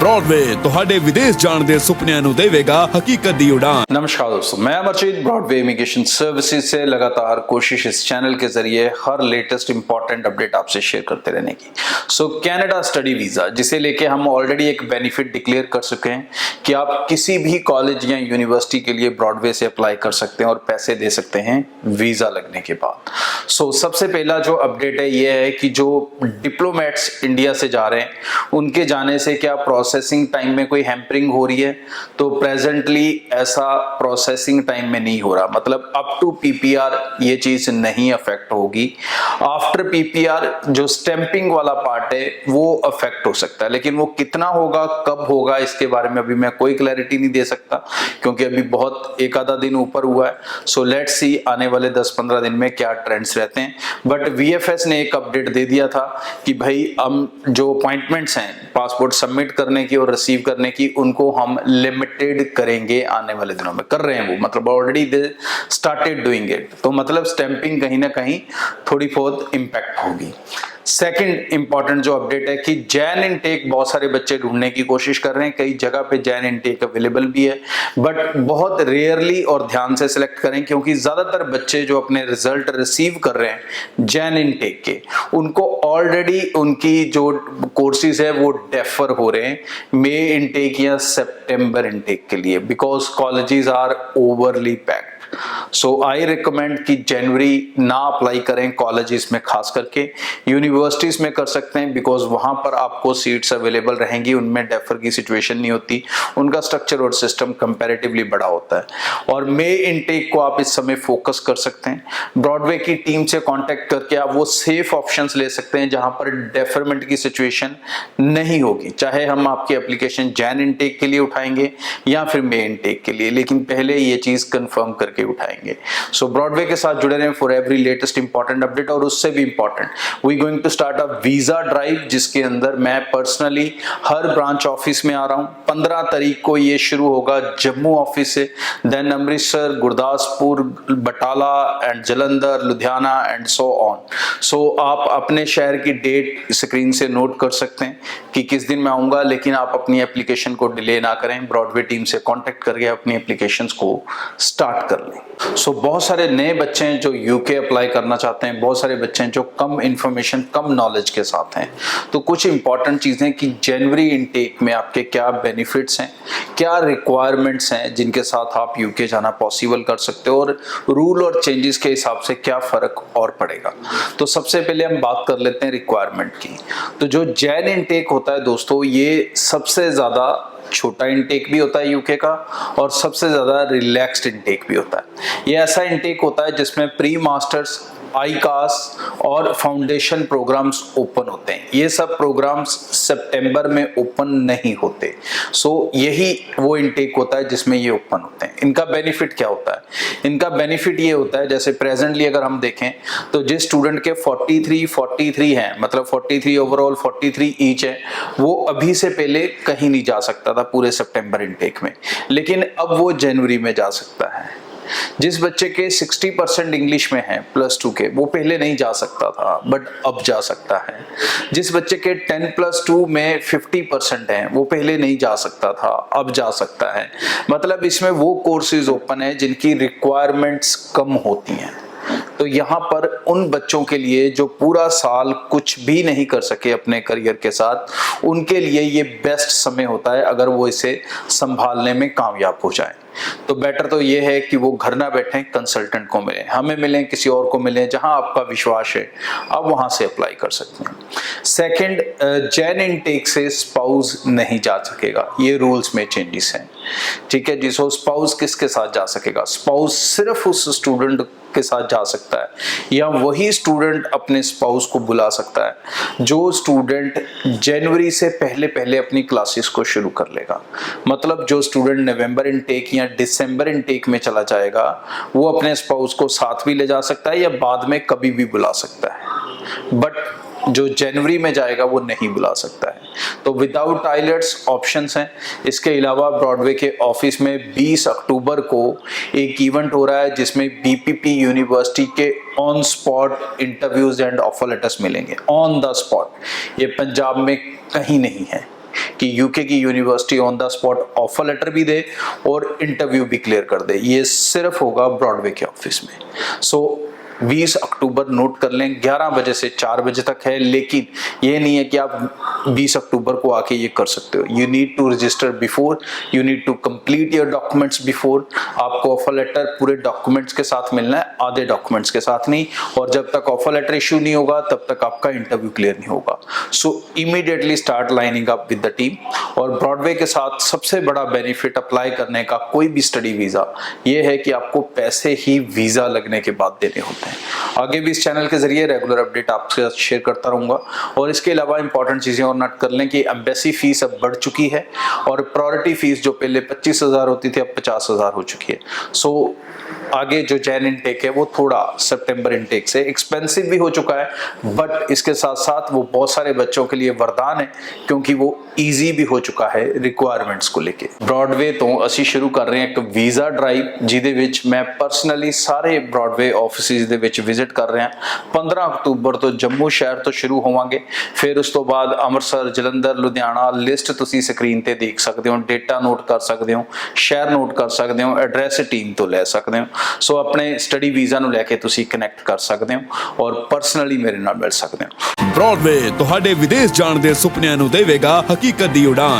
Broadway ਤੁਹਾਡੇ विदेश जाने ਦੇ ਸੁਪਨਿਆਂ ਨੂੰ ਦੇਵੇਗਾ हकीकत ਦੀ उड़ान। नमस्कार दोस्तों, मैं अमरजीत ब्रॉडवे इमिग्रेशन सर्विसेज से लगातार कोशिश इस चैनल के जरिए हर लेटेस्ट इंपॉर्टेंट अपडेट आपसे शेयर करते रहने की। कनाडा स्टडी वीजा, जिसे लेके हम ऑलरेडी एक बेनिफिट डिक्लेयर कर चुके हैं कि आप किसी भी कॉलेज या यूनिवर्सिटी के लिए ब्रॉडवे से अप्लाई कर सकते हैं और पैसे दे सकते हैं वीजा लगने के बाद। सबसे पहला जो अपडेट है ये है कि जो डिप्लोमेट्स इंडिया से जा रहे हैं उनके जाने से क्या प्रोसेसिंग टाइम में कोई हैम्परिंग हो रही है? तो प्रेजेंटली ऐसा प्रोसेसिंग टाइम में नहीं हो रहा, मतलब अप टू पीपीआर ये चीज नहीं अफेक्ट होगी। आफ्टर पीपीआर जो स्टैंपिंग वाला पार्ट है वो अफेक्ट हो सकता है, लेकिन वो कितना होगा, कब होगा, इसके बारे में अभी मैं कोई क्लैरिटी नहीं दे सकता क्योंकि अभी बहुत एक आधा दिन ऊपर हुआ है। लेट्स सी आने वाले 10-15 दिन में क्या ट्रेंड्स रहते हैं। बट वीएफएस ने एक अपडेट दे दिया था कि भाई हम जो अपॉइंटमेंट्स हैं पासपोर्ट सबमिट करने की और रिसीव करने की, उनको हम लिमिटेड करेंगे आने वाले दिनों में। कर रहे हैं वो, मतलब already they started doing it. तो मतलब स्टैंपिंग कहीं ना कहीं थोड़ी बहुत इंपैक्ट होगी। सेकंड इंपॉर्टेंट जो अपडेट है कि जैन इनटेक बहुत सारे बच्चे ढूंढने की कोशिश कर रहे हैं, कई जगह पे जैन इनटेक अवेलेबल भी है, बट बहुत रेयरली और ध्यान से सिलेक्ट करें क्योंकि ज्यादातर बच्चे जो अपने रिजल्ट रिसीव कर रहे हैं जैन इनटेक के, उनको ऑलरेडी उनकी जो कोर्सेज है वो डेफर हो रहे हैं मई इनटेक या सितंबर इनटेक के लिए, because colleges are overly packed. I recommend कि जनवरी ना अप्लाई करें कॉलेजेस में, खास करके यूनिवर्सिटीज में कर सकते हैं बिकॉज वहां पर आपको सीट्स अवेलेबल रहेंगी, उनमें डेफर की सिचुएशन नहीं होती, उनका स्ट्रक्चर और सिस्टम कंपैरेटिवली बड़ा होता है। और मई इनटेक को आप इस समय फोकस कर सकते हैं। ब्रॉडवे की टीम से कांटेक्ट करके आप वो सेफ ऑप्शंस ले सकते हैं जहां पर डेफरमेंट की सिचुएशन नहीं होगी, चाहे हम आपकी एप्लीकेशन जैन इनटेक के लिए उठाएंगे या फिर मई इनटेक के लिए, लेकिन पहले ये चीज कंफर्म करके उठाएंगे। ब्रॉडवे के साथ जुड़े रहें for every latest important update. और उससे भी important, we going to start a visa drive जिसके अंदर मैं पर्सनली हर ब्रांच ऑफिस में आ रहा हूं। 15 तारीख को ये शुरू होगा जम्मू ऑफिस से, then Amritsar, Gurdaspur, Batala and Jalandhar, Ludhiana and so on. आप अपने शहर की डेट स्क्रीन से नोट कर सकते हैं कि किस दिन मैं आऊंगा, लेकिन आप अपनी एप्लीकेशन को डिले ना करें, ब्रॉडवे टीम से कांटेक्ट करके अपनी एप्लीकेशंस को स्टार्ट कर लें। बहुत सारे नए बच्चे हैं जो यूके अप्लाई करना चाहते हैं, बहुत सारे बच्चे हैं जो कम इंफॉर्मेशन, कम नॉलेज के साथ हैं। तो कुछ इंपॉर्टेंट चीजें कि जनवरी इनटेक में आपके क्या बेनिफिट्स हैं, क्या रिक्वायरमेंट्स हैं जिनके साथ आप यूके जाना पॉसिबल कर सकते हो, और रूल और चेंजेस के हिसाब से क्या फर्क और पड़ेगा। तो सबसे पहले हम बात कर लेते हैं रिक्वायरमेंट की। तो जो जैन इनटेक होता है दोस्तों, ये सबसे ज्यादा छोटा इनटेक भी होता है यूके का और सबसे ज्यादा रिलैक्स्ड इनटेक भी होता है। ये ऐसा इनटेक होता है जिसमें प्री मास्टर्स, आईकास और फाउंडेशन प्रोग्राम्स ओपन होते हैं। ये सब प्रोग्राम्स सितंबर में ओपन नहीं होते। यही वो इनटेक होता है जिसमें ये ओपन होते हैं। इनका बेनिफिट क्या होता है? इनका बेनिफिट ये होता है, जैसे प्रेजेंटली अगर हम देखें तो जिस स्टूडेंट के 43 हैं, मतलब 43 ओवरऑल 43 ईच है, वो अभी से पहले कहीं नहीं जा सकता था पूरे सितंबर इनटेक में, लेकिन अब वो जनवरी में जा सकता है। जिस बच्चे के 60% इंग्लिश में है +2 के, वो पहले नहीं जा सकता था बट अब जा सकता है। जिस बच्चे के 10+2 में 50% है, वो पहले नहीं जा सकता था, अब जा सकता है। मतलब इसमें वो कोर्सेज ओपन है जिनकी रिक्वायरमेंट्स कम होती हैं। तो यहाँ पर उन बच्चों के लिए जो पूरा साल कुछ भी नहीं कर सके अपने करियर के साथ, उनके लिए ये बेस्ट समय होता है अगर वो इसे संभालने में कामयाब हो जाए। तो बेटर तो ये है कि वो घर ना बैठें, कंसल्टेंट को मिलें, हमें मिलें, किसी और को मिलें, जहां आपका विश्वास है आप वहां से अप्लाई कर सकते हैं। सेकंड, जैन इनटेक से स्पाउस नहीं जा सकेगा, ये रूल्स में चेंजेस हैं। ठीक है जी। स्पाउस किसके साथ जा सकेगा? स्पाउस सिर्फ उस स्टूडेंट के साथ जा सकता है या वही स्टूडेंट अपने स्पाउस को बुला सकता है जो स्टूडेंट जनवरी से पहले पहले अपनी क्लासेस को शुरू कर लेगा। मतलब जो स्टूडेंट नवंबर इनटेक या दिसंबर इनटेक में चला जाएगा, वो अपने स्पाउस को साथ भी ले जा सकता है या बाद में कभी भी बुला सकता है, बट जो जनवरी में जाएगा वो नहीं बुला सकता है। तो विदाउट आइलेट्स ऑप्शंस हैं। इसके अलावा ब्रॉडवे के ऑफिस में 20 अक्टूबर को एक इवेंट हो रहा है जिसमें बीपीपी यूनिवर्सिटी के on spot interviews and offer letters मिलेंगे, ऑन द स्पॉट। ये पंजाब में कहीं नहीं है। कि यूके की university on the spot offer letter भी दे और इंटरव्यू भी क्लियर कर दे। ये सिर्फ होगा ब्रॉडवे के ऑफिस में। सो 20 अक्टूबर नोट कर लें, 11 बजे से 4 बजे तक है, लेकिन ये नहीं है कि आप 20 अक्टूबर को आके ये कर सकते हो। You need to register before, you need to complete your documents before. आपको ऑफर लेटर पूरे डॉक्यूमेंट्स के साथ मिलना है, आधे डॉक्यूमेंट्स के साथ नहीं। और जब तक ऑफर लेटर इशू नहीं होगा तब तक आपका इंटरव्यू क्लियर नहीं होगा। सो immediately start lining up with the team. और ब्रॉडवे के साथ सबसे बड़ा बेनिफिट अप्लाई करने का कोई भी स्टडी वीजा ये है कि आपको पैसे ही वीजा लगने के बाद देने होते हैं। आगे भी इस चैनल के जरिए रेगुलर अपडेट आपके साथ शेयर करता रहूंगा। और इसके अलावा इंपॉर्टेंट चीजें और नोट कर लें कि एम्बेसी फीस अब बढ़ चुकी है और प्रायोरिटी फीस जो पहले 25,000 होती थी अब 50,000 हो चुकी है। सो आगे जो जैन इनटेक है वो थोड़ा सितंबर इनटेक से एक्सपेंसिव भी हो चुका है, बट इसके साथ साथ वो बहुत सारे बच्चों के लिए वरदान है क्योंकि वो ईजी भी हो चुका है रिक्वायरमेंट्स को लेके। ब्रॉडवे तो ਅਸੀਂ शुरू कर रहे हैं एक वीजा ड्राइव ਜਿਹਦੇ ਵਿੱਚ मैं पर्सनली सारे ब्रॉडवे ऑफिसेज ਦੇ ਵਿੱਚ विजिट कर रहे हैं। 15 ਅਕਤੂਬਰ ਤੋਂ ਜੰਮੂ ਸ਼ਹਿਰ ਤੋਂ ਸ਼ੁਰੂ ਹੋਵਾਂਗੇ, ਫਿਰ ਉਸ ਤੋਂ ਬਾਅਦ ਅੰਮ੍ਰਿਤਸਰ, ਜਲੰਧਰ, ਲੁਧਿਆਣਾ, ਲਿਸਟ ਤੁਸੀਂ ਸਕਰੀਨ ਤੇ ਦੇਖ ਸਕਦੇ ਹੋ, ਡੇਟਾ ਨੋਟ ਕਰ ਸਕਦੇ ਹੋ, ਸ਼ਹਿਰ ਨੋਟ ਕਰ ਸਕਦੇ ਹੋ, ਐਡਰੈਸ ਟੀਮ ਤੋਂ ਲੈ ਸਕਦੇ ਹੋ। ਸੋ ਆਪਣੇ ਸਟੱਡੀ ਵੀਜ਼ਾ ਨੂੰ ਲੈ ਕੇ ਤੁਸੀਂ ਕਨੈਕਟ ਕਰ ਸਕਦੇ ਹੋ ਔਰ ਪਰਸਨਲੀ ਮੇਰੇ ਨਾਲ ਮਿਲ ਸਕਦੇ ਹੋ। ਬ੍ਰੌਡਵੇ ਤੁਹਾਡੇ ਵਿਦੇਸ਼ ਜਾਣ ਦੇ ਸੁਪਨਿਆਂ ਨੂੰ ਦੇਵੇਗਾ ਹਕੀਕਤ ਦੀ ਉਡਾਨ।